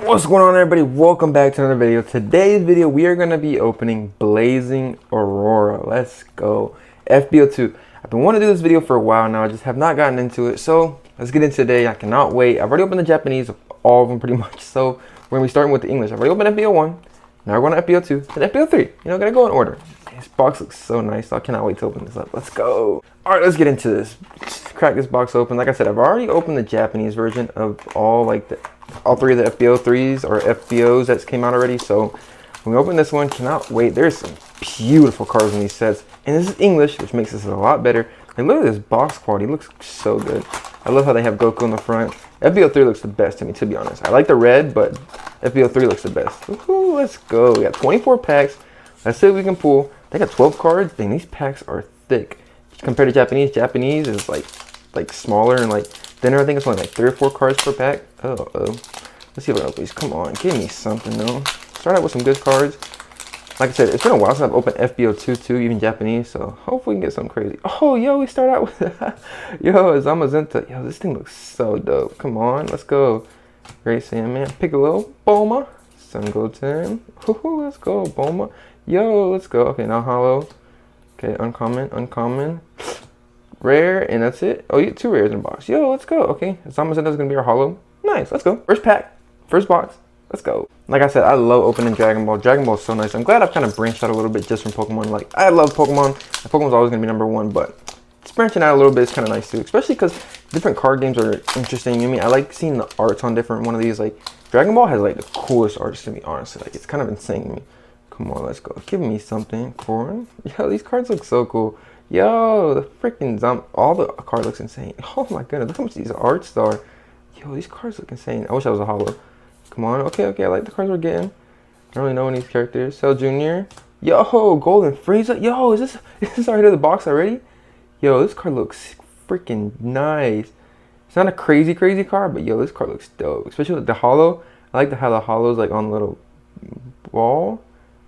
What's going on, everybody? Welcome back to another video. Today's video we are going to be opening Blazing Aurora. Let's go. FBO2. I've been wanting to do this video for a while now. I just have not gotten into it, so let's get into today. I cannot wait. I've already opened the Japanese, all of them pretty much, so we're going to be starting with the English. I've already opened FBO1, now we're going to FBO2 and FBO3. Gotta go in order. This box looks so nice, so I cannot wait to open this up. Let's go. Alright, let's get into this. Just crack this box open. Like I said, I've already opened the Japanese version of all three of the FBO3s or FBOs that came out already. So when we open this one, cannot wait. There's some beautiful cards in these sets. And this is English, which makes this a lot better. And look at this box quality. It looks so good. I love how they have Goku in the front. FBO3 looks the best to me, to be honest. I like the red, but FBO3 looks the best. Woohoo, let's go. We got 24 packs. Let's see what we can pull. They got 12 cards. Dang, these packs are thick. Compared to Japanese, Japanese is like smaller and like thinner. I think it's only like 3 or 4 cards per pack. Let's see if I open these. Come on, give me something though. Start out with some good cards. Like I said, it's been a while since I've opened FBO2 too, even Japanese. So hopefully we can get something crazy. Oh, yo, we start out with yo, Zamazenta. Yo, this thing looks so dope. Come on, let's go. Great Sandman, Piccolo, Bulma, Sun Goten. Let's go, Bulma. Yo, let's go. Okay, now hollow. Okay, uncommon, rare, and that's it. Oh, you get 2 rares in a box. Yo, let's go. Okay, Zamazenta's gonna be our hollow. Nice, let's go. First pack, first box. Let's go. Like I said, I love opening Dragon Ball. Dragon Ball is so nice. I'm glad I've kind of branched out a little bit just from Pokemon. Like, I love Pokemon. Pokemon's always gonna be #1, but just branching out a little bit is kind of nice too. Especially because different card games are interesting. You know what I mean? I like seeing the arts on different one of these. Like, Dragon Ball has like the coolest arts to me, honestly. Like, it's kind of insane to me. Come on, let's go. Give me something. Corn. Yo, these cards look so cool. Yo, the freaking all the card looks insane. Oh my goodness, look how much these arts are. Yo, these cards look insane. I wish I was a hollow. Come on. Okay, I like the cards we're getting. I don't really know any of these characters. Cell Jr. Yo, Golden Frieza. Yo, is this already in the box already? Yo, this card looks freaking nice. It's not a crazy card, but yo, this card looks dope. Especially with the hollow. I like how the hollow's like on the little ball.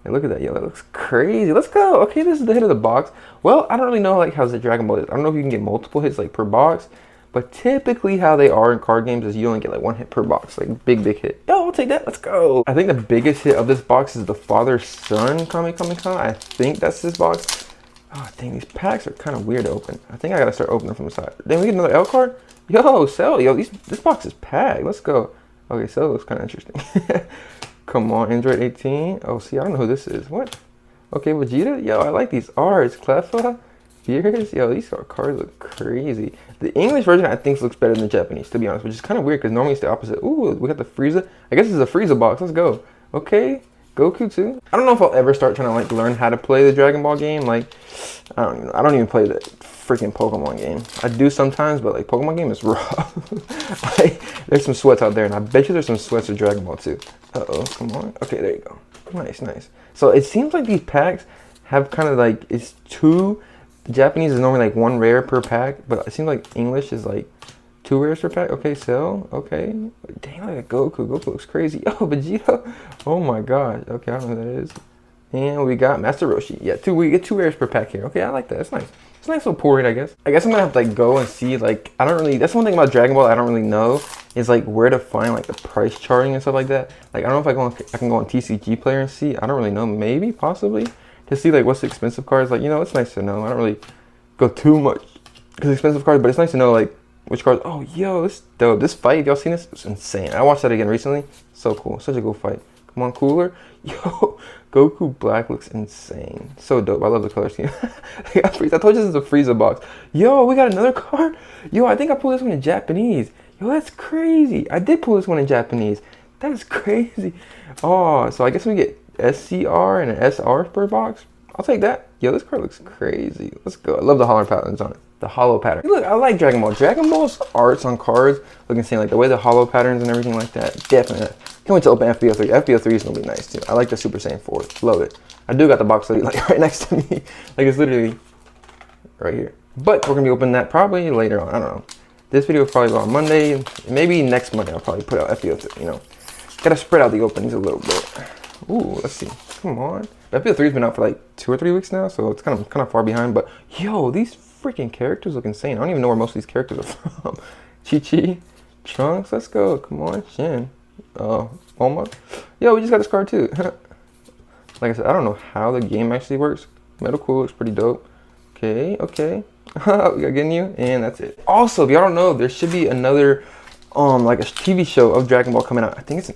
And look at that, yo, that looks crazy. Let's go. Okay, this is the hit of the box. Well, I don't really know like how the Dragon Ball is. I don't know if you can get multiple hits like per box, but typically how they are in card games is you only get like 1 hit per box, like big hit. Yo, I'll take that. Let's go. I think the biggest hit of this box is the father-son Kame. I think that's this box. Oh, dang, these packs are kind of weird to open. I think I gotta start opening from the side. Then we get another L card. Yo, Cell. Yo, this box is packed. Let's go. Okay, Cell looks kind of interesting. Come on, Android 18. Oh, see, I don't know who this is. What? Okay, Vegeta. Yo, I like these arts. Cleffa, Fierce. Yo, these cards look crazy. The English version, I think, looks better than the Japanese, to be honest, which is kind of weird because normally it's the opposite. Ooh, we got the Frieza. I guess this is a Frieza box. Let's go. Okay, Goku too. I don't know if I'll ever start trying to like learn how to play the Dragon Ball game. Like, I don't even know. I don't even play the freaking Pokemon game. I do sometimes, but like Pokemon game is rough. Like, there's some sweats out there, and I bet you there's some sweats with Dragon Ball too. Uh-oh, come on. Okay, there you go. Nice. So it seems like these packs have kind of like, it's 2. The Japanese is normally like 1 rare per pack, but it seems like English is like 2 rares per pack. Okay, Cell. Okay. Dang, look at Goku. Goku looks crazy. Yo, Vegeta. Oh my god. Okay, I don't know who that is. And we got Master Roshi. Yeah, we get 2 rares per pack here. Okay, I like that. That's nice. It's a nice little pour it, I guess. I guess I'm gonna have to like go and see, like, I don't really, that's one thing about Dragon Ball I don't really know, is like where to find like the price charting and stuff like that. Like, I don't know if I can go on TCG Player and see. I don't really know. Maybe, possibly, to see like what's the expensive cards. Like, it's nice to know. I don't really go too much because expensive cards, but it's nice to know like which cards. Oh, yo, this dope. This fight, y'all seen this? It's insane. I watched that again recently. So cool. Such a cool fight. Come on, Cooler. Yo, Goku Black looks insane. So dope. I love the color scheme. I told you this is a Frieza box. Yo, we got another card. Yo, I think I pulled this one in Japanese. Yo, that's crazy. I did pull this one in Japanese. That is crazy. Oh, so I guess we get SCR and an SR per box. I'll take that. Yo, this card looks crazy. Let's go. I love the hollow patterns on it. The hollow pattern. Look, I like Dragon Ball. Dragon Ball's arts on cards look insane. Like the way the hollow patterns and everything like that. Definitely. Can't wait to open FBO3. FBO3 is gonna be nice too. I like the Super Saiyan 4. Love it. I do got the box like right next to me. Like, it's literally right here. But we're gonna be opening that probably later on. I don't know. This video will probably go on Monday. Maybe next Monday I'll probably put out FBO2. Gotta spread out the openings a little bit. Ooh, let's see. Come on. FBO3's been out for like 2 or 3 weeks now, so it's kind of far behind. But yo, these freaking characters look insane. I don't even know where most of these characters are from. Chi-Chi, Trunks, let's go. Come on, Shin. Oh, Almost. Yo, we just got this card too. Like I said, I don't know how the game actually works. Metal Cool looks pretty dope. Okay, okay. We got getting you, and that's it. Also, if y'all don't know, there should be another like a TV show of Dragon Ball coming out. I think it's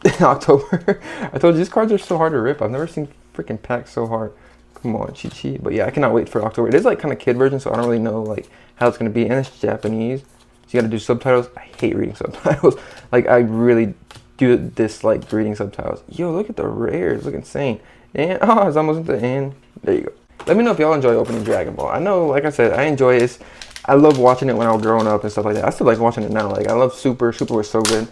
in October. I told you these cards are so hard to rip. I've never seen freaking packs so hard. Come on, Chi. But yeah, I cannot wait for October. It is like kind of kid version, so I don't really know like how it's gonna be, and it's Japanese, so you gotta do subtitles. I hate reading subtitles. Like I really do dislike reading subtitles. Yo, look at the rares, look insane. And oh, it's almost at the end. There you go. Let me know if y'all enjoy opening Dragon Ball. I know, like I said, I enjoy it. I love watching it when I was growing up and stuff like that. I still like watching it now. Like I love Super. Super was so good.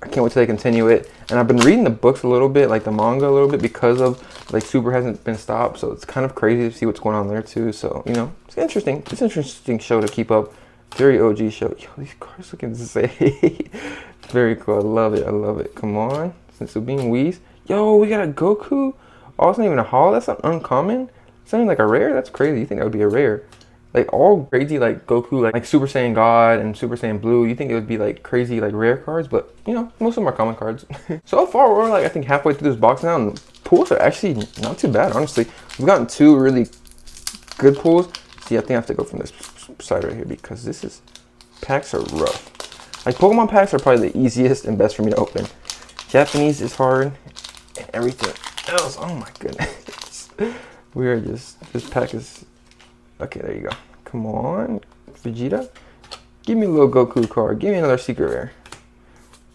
I can't wait till they continue it. And I've been reading the books a little bit, like the manga a little bit, because of like Super hasn't been stopped. So it's kind of crazy to see what's going on there too. So, you know, it's interesting. It's an interesting show to keep up. Very OG show. Yo, these cards look insane. Very cool. I love it. I love it. Come on. Since being Whis. Yo, we got a Goku. Oh, it's not even a holo. That's not uncommon. It's not even like a rare. That's crazy. You think that would be a rare? Like all crazy like Goku, like Super Saiyan God and Super Saiyan Blue. You think it would be like crazy like rare cards, but you know, most of them are common cards. So far, we're like I think halfway through this box now, and the pulls are actually not too bad. Honestly, we've gotten 2 really good pulls. See, I think I have to go from this side right here because packs are rough. Like Pokemon packs are probably the easiest and best for me to open. Japanese is hard, and everything else. Oh my goodness. We are just, this pack is, okay, there you go. Come on, Vegeta. Give me a little Goku card. Give me another secret rare.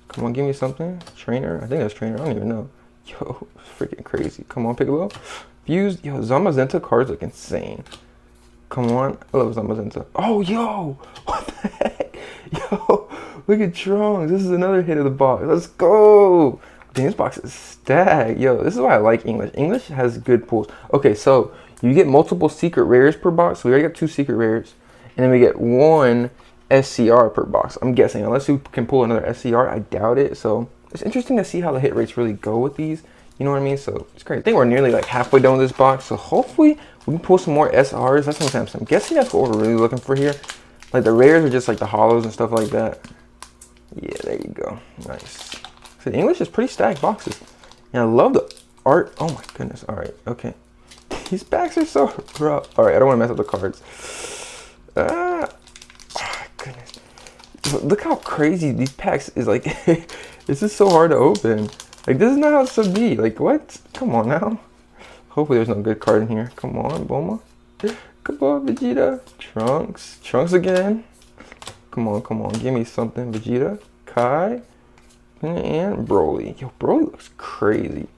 Come on, give me something. Trainer, I think that's Trainer, I don't even know. Yo, freaking crazy. Come on, Piccolo. Fused, yo, Zamazenta cards look insane. Come on, I love Zamazenta. Oh, yo, what the heck? Yo, look at Trunks. This is another hit of the box. Let's go. Dang, this box is stacked. Yo, this is why I like English. English has good pulls. Okay, so you get multiple secret rares per box. So we already got 2 secret rares. And then we get 1 SCR per box. I'm guessing. Unless you can pull another SCR, I doubt it. So it's interesting to see how the hit rates really go with these. You know what I mean? So it's great. I think we're nearly like halfway done with this box. So hopefully we can pull some more SRs. That's what I'm guessing that's what we're really looking for here. Like the rares are just like the holos and stuff like that. Yeah, there you go. Nice. So the English is pretty stacked boxes. And I love the art. Oh my goodness. All right. Okay. These packs are so rough. All right. I don't want to mess up the cards. Oh my goodness. Look how crazy these packs is. Like, this is so hard to open. Like, this is not how it should be. Like, what? Come on now. Hopefully there's no good card in here. Come on, Bulma. Come on, Vegeta. Trunks. Trunks again. Come on, come on. Give me something. Vegeta. Kai. And Broly. Yo, Broly looks crazy.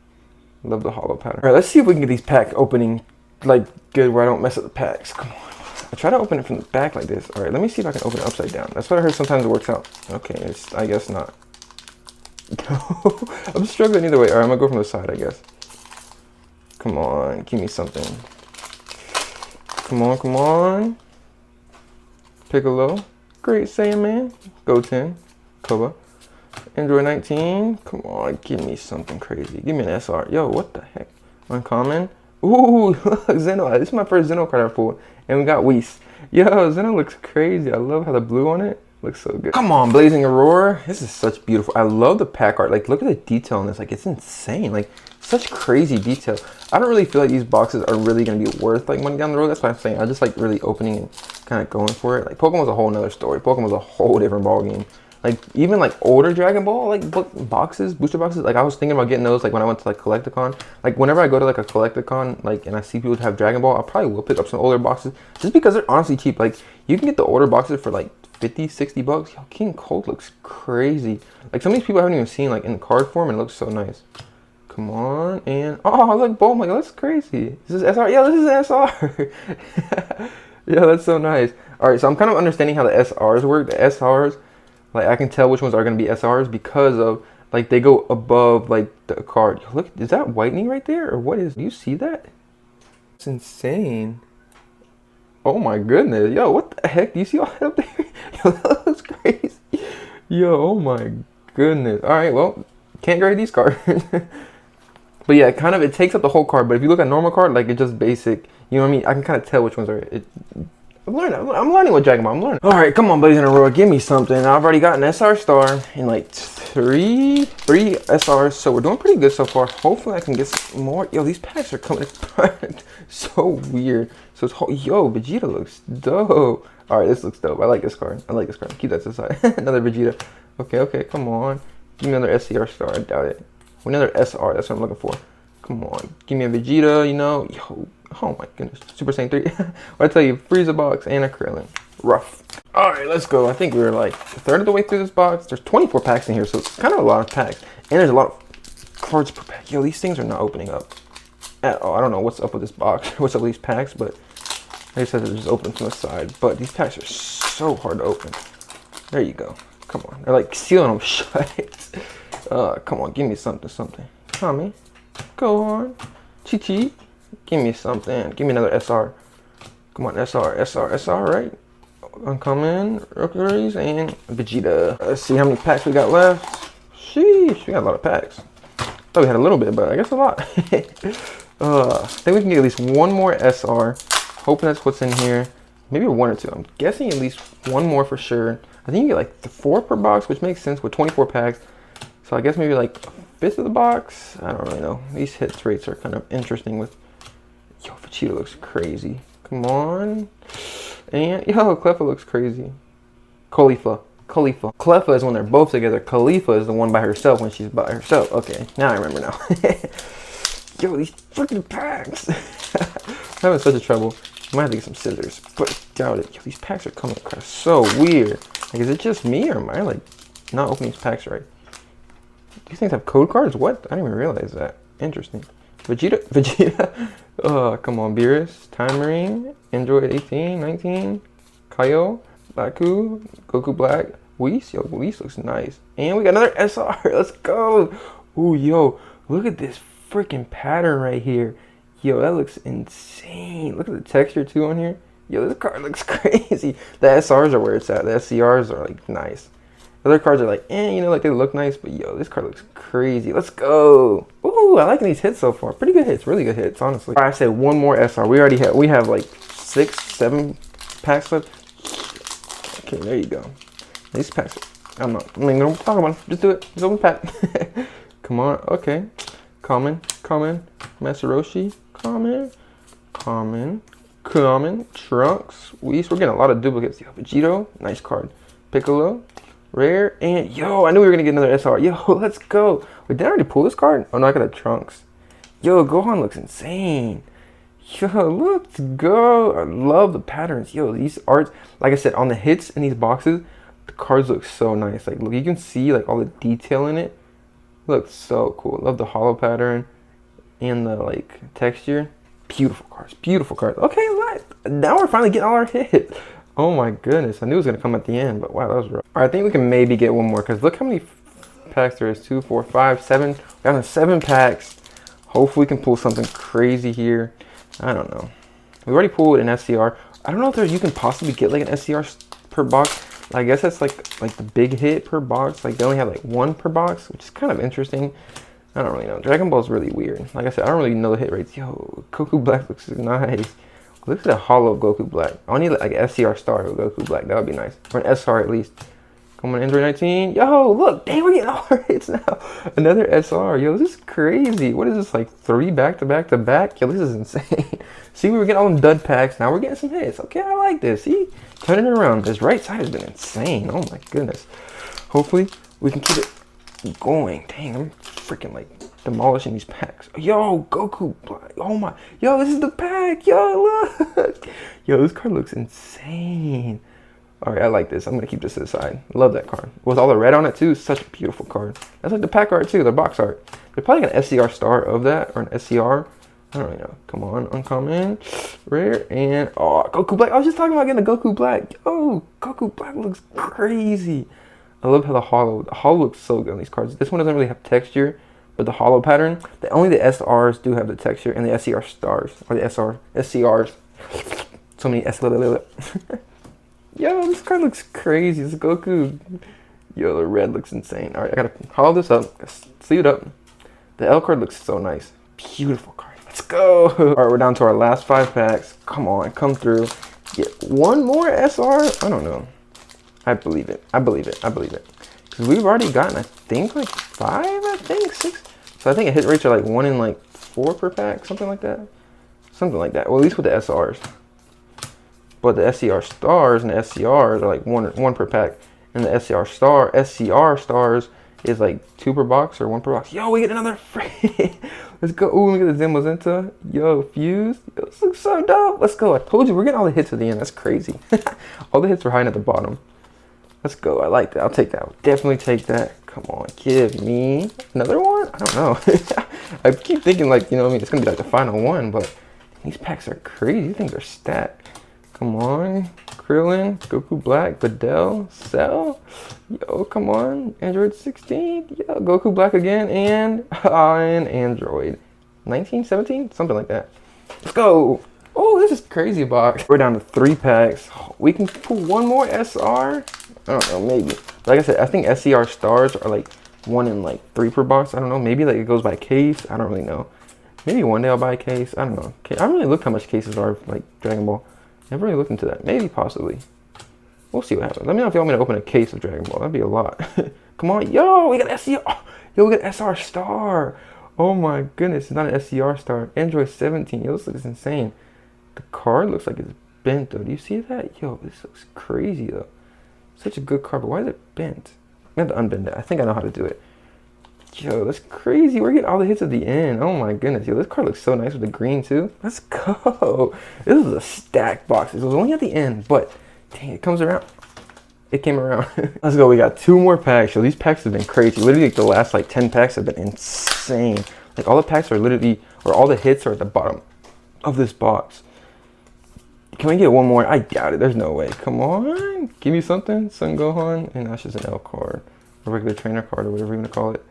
Love the holo pattern. All right, let's see if we can get these pack opening like good where I don't mess up the packs. Come on. I try to open it from the back like this. All right, let me see if I can open it upside down. That's what I heard sometimes it works out. Okay, it's, I guess not. I'm struggling either way. All right, I'm gonna go from the side, I guess. Come on, give me something. Come on, come on. Piccolo. Great Saiyan Man. Goten. Koba. Android 19. Come on, give me something crazy. Give me an SR. Yo, what the heck? Uncommon. Ooh, Zeno. This is my first Zeno card I pulled. And we got Whis. Yo, Zeno looks crazy. I love how the blue on it looks so good. Come on, Blazing Aurora. This is such beautiful. I love the pack art. Like, look at the detail on this. Like, it's insane. Like, such crazy detail. I don't really feel like these boxes are really going to be worth, like, money down the road. That's what I'm saying. I just like really opening and kind of going for it. Like, Pokemon was a whole nother story. Pokemon was a whole different ball game. Like, even like older Dragon Ball like boxes, booster boxes, like I was thinking about getting those like when I went to like Collecticon. Like whenever I go to like a Collecticon, like and I see people have Dragon Ball, I probably will pick up some older boxes just because they're honestly cheap. Like you can get the older boxes for like 50, 60 bucks. Yo, King Cold looks crazy. Like some of these people I haven't even seen like in card form and it looks so nice. Come on, and oh look, boom, like that's crazy. This is SR. Yeah, this is SR. Yeah, that's so nice. All right, so I'm kind of understanding how the SRs work. The SRs, like I can tell which ones are going to be SRs because of like they go above like the card. Look, is that whitening right there or what is? Do you see that? It's insane. Oh my goodness, yo, what the heck? Do you see all that up there? Yo, that looks crazy. Yo, oh my goodness. All right, well, can't grade these cards. But yeah, kind of it takes up the whole card. But if you look at normal card, like it's just basic. You know what I mean? I can kind of tell which ones are. I'm learning with Dragon Ball. I'm learning. All right, come on, Blazing Aurora, give me something. I've already got an SR star in like three SRs, so we're doing pretty good so far. Hopefully I can get some more. Yo, these packs are coming apart. So weird. So it's yo, Vegeta looks dope. All right, this looks dope. I like this card. I like this card. Keep that to the side. Another Vegeta. Okay, come on. Give me another SCR star. I doubt it. Another SR. That's what I'm looking for. Come on. Give me a Vegeta, you know. Yo. Oh my goodness. Super Saiyan 3. What I tell you, Frieza box and a Krillin. Rough. All right, let's go. I think we're like a third of the way through this box. There's 24 packs in here, so it's kind of a lot of packs. And there's a lot of cards per pack. Yo, these things are not opening up at all. I don't know what's up with this box. What's up with these packs, but like I said, they're just open from the side. But these packs are so hard to open. There you go. Come on. They're like sealing them shut. Come on. Give me something. Tommy. Go on. Chi-Chi. Give me something. Give me another SR. Come on, SR, right? Uncommon, Rookies, and Vegeta. Let's see how many packs we got left. Sheesh, we got a lot of packs. Thought we had a little bit, but I guess a lot. I think we can get at least one more SR. Hoping that's what's in here. Maybe one or two. I'm guessing at least one more for sure. I think you get like 4 per box, which makes sense with 24 packs. So I guess maybe like a fifth of the box. I don't really know. These hit rates are kind of interesting with... Yo, Vegeta looks crazy. Come on. And, yo, Cleffa looks crazy. Khalifa. Cleffa is when they're both together. Khalifa is the one by herself when she's by herself. Okay, now I remember now. Yo, these freaking packs. I'm having such a trouble. I might have to get some scissors, but doubt it. Yo, these packs are coming across so weird. Like, is it just me or am I, like, not opening these packs right? These things have code cards? What? I didn't even realize that. Interesting. Vegeta. Oh, come on, Beerus, Time Marine, Android 18, 19, Kaio, Baku, Goku Black, Whis. Yo, Whis looks nice. And we got another SR. Let's go. Ooh, yo, look at this freaking pattern right here. Yo, that looks insane. Look at the texture too on here. Yo, this card looks crazy. The SRs are where it's at. The SCRs are like nice. Other cards are like, you know, like they look nice, but yo, this card looks crazy. Let's go. Ooh, I like these hits so far. Pretty good hits, really good hits, honestly. All right, I said one more SR. We have like 6, 7 packs left. Okay, there you go. These packs, I'm not gonna talk about them. Just do it. Just open pack. Come on, okay. Common, Master Roshi, common, Trunks, Whis. We're getting a lot of duplicates. Yo, Vegito, nice card. Piccolo. Rare, and yo, I knew we were gonna get another SR. Yo, let's go. Wait, did I already pull this card? Oh no, I got a Trunks. Yo, Gohan looks insane. Yo, let's go. I love the patterns. Yo, these arts, like I said, on the hits in these boxes, the cards look so nice. Like, look, you can see like all the detail in it. Looks so cool. Love the hollow pattern and the like texture. Beautiful cards. Okay, now we're finally getting all our hits. Oh my goodness, I knew it was gonna come at the end, but wow, that was rough. All right, I think we can maybe get one more because look how many packs there is. 2, 4, 5, 7. We got 7 packs. Hopefully we can pull something crazy here. I don't know. We already pulled an SCR. I don't know if you can possibly get like an SCR per box. I guess that's like the big hit per box. Like they only have like 1 per box, which is kind of interesting. I don't really know. Dragon Ball is really weird. Like I said, I don't really know the hit rates. Yo, Goku Black looks nice. Look at the hollow Goku Black. I need like an SCR star with Goku Black. That would be nice. Or an SR at least. Come on, Android 19. Yo, look. Dang, we're getting all our hits now. Another SR. Yo, this is crazy. What is this, like 3 back to back to back? Yo, this is insane. See, we were getting all them dud packs. Now we're getting some hits. Okay, I like this. See? Turning it around. This right side has been insane. Oh my goodness. Hopefully, we can keep it going. Dang, I'm freaking like demolishing these packs. Yo, Goku Black. Oh my. Yo, this is the pack. Yo, look. Yo, this card looks insane. All right, I like this. I'm going to keep this to the side. Love that card. With all the red on it, too. Such a beautiful card. That's like the pack art, too. The box art. They're probably got an SCR star of that. Or an SCR. I don't really know. Come on. Uncommon. Rare. And, oh, Goku Black. I was just talking about getting a Goku Black. Yo, Goku Black looks crazy. I love how the hollow looks so good on these cards. This one doesn't really have texture. But the hollow pattern, only the SRs do have the texture, and the SCR stars, or the SCRs. So many S. Yo, this card looks crazy. It's Goku. Yo, the red looks insane. All right, I gotta hollow this up, sleeve it up. The L card looks so nice. Beautiful card. Let's go. All right, we're down to our last 5 packs. Come on, come through. Get one more SR. I don't know. I believe it. Because because we've already gotten, I think, like 5, I think 6. So I think hit rates are like 1 in like 4 per pack, something like that. Something like that. Well, at least with the SRs. But the SCR stars and the SCRs are like one per pack, and the SCR stars is like 2 per box or 1 per box. Yo, we get another free. Let's go. Ooh, look at the Zimazenta. Yo, Fuse. Yo, this looks so dope. Let's go. I told you we're getting all the hits at the end. That's crazy. All the hits are hiding at the bottom. Let's go. I like that. I'll take that. I'll definitely take that. Come on, give me another one. I don't know. I keep thinking like, you know what I mean, it's gonna be like the final one, but these packs are crazy. These things are stacked. Come on, Krillin, Goku Black, Videl, Cell. Yo, come on, Android 16. Yo, Goku Black again, and an Android 19, 17, something like that. Let's go. Oh, this is crazy box. We're down to 3 packs. We can pull one more SR. I don't know, maybe. Like I said, I think SCR stars are like 1 in like 3 per box. I don't know. Maybe like it goes by case. I don't really know. Maybe one day I'll buy a case. I don't know. I don't really look how much cases are like Dragon Ball. Never really looked into that. Maybe, possibly. We'll see what happens. Let me know if you want me to open a case of Dragon Ball. That'd be a lot. Come on. Yo, we got SCR. Yo, we got SR star. Oh my goodness. It's not an SCR star. Android 17. Yo, this looks insane. The card looks like it's bent, though. Do you see that? Yo, this looks crazy, though. Such a good card, but why is it bent? I have to unbend it. I think I know how to do it. Yo, that's crazy. We're getting all the hits at the end. Oh my goodness. Yo, this card looks so nice with the green too. Let's go. This is a stacked box. It was only at the end, but dang, it comes around. It came around. Let's go. We got 2 more packs. Yo, these packs have been crazy. Literally, like, the last like 10 packs have been insane. Like all the packs are literally, or all the hits are at the bottom of this box. Can we get one more? I doubt it. There's no way. Come on. Give me something. Sun Gohan. And that's just an L card. A regular trainer card or whatever you want to call it.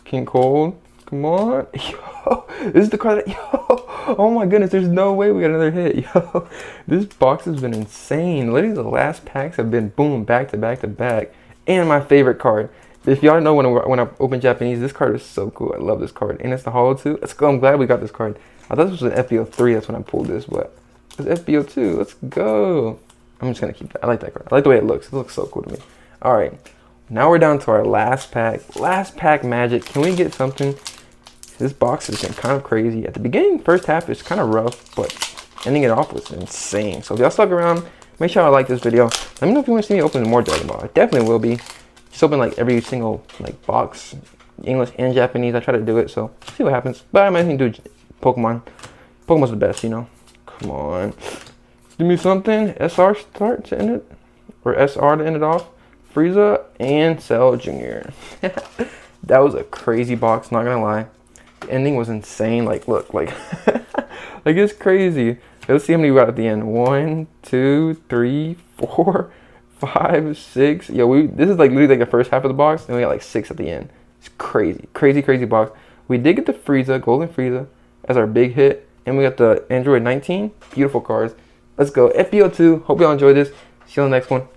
King Cold. Come on. Yo. This is the card that... Yo. Oh my goodness. There's no way we got another hit. Yo. This box has been insane. Literally the last packs have been boom. Back to back to back. And my favorite card. If y'all know when I open Japanese, this card is so cool. I love this card. And it's the Holo 2. Let's go. I'm glad we got this card. I thought this was an FBO3. That's when I pulled this. But... it's FBO2. Let's go. I'm just going to keep that. I like that card. I like the way it looks. It looks so cool to me. All right. Now we're down to our last pack. Last pack magic. Can we get something? This box has been kind of crazy. At the beginning, first half, it's kind of rough, but ending it off was insane. So if y'all stuck around, make sure y'all like this video. Let me know if you want to see me open more Dragon Ball. I definitely will be. Just open like every single like box, English and Japanese. I try to do it, so see what happens. But I might even do Pokemon. Pokemon's the best, you know. Come on. Give me something. SR start to end it. Or SR to end it off. Frieza and Cell Jr. That was a crazy box, not gonna lie. The ending was insane. Like, look, like, like it's crazy. Let's see how many we got at the end. 1, 2, 3, 4, 5, 6. Yo, this is like literally like the first half of the box, and we got like 6 at the end. It's crazy, crazy, crazy box. We did get the Frieza, Golden Frieza, as our big hit. And we got the Android 19. Beautiful cards. Let's go. FBO2. Hope y'all enjoyed this. See you on the next one.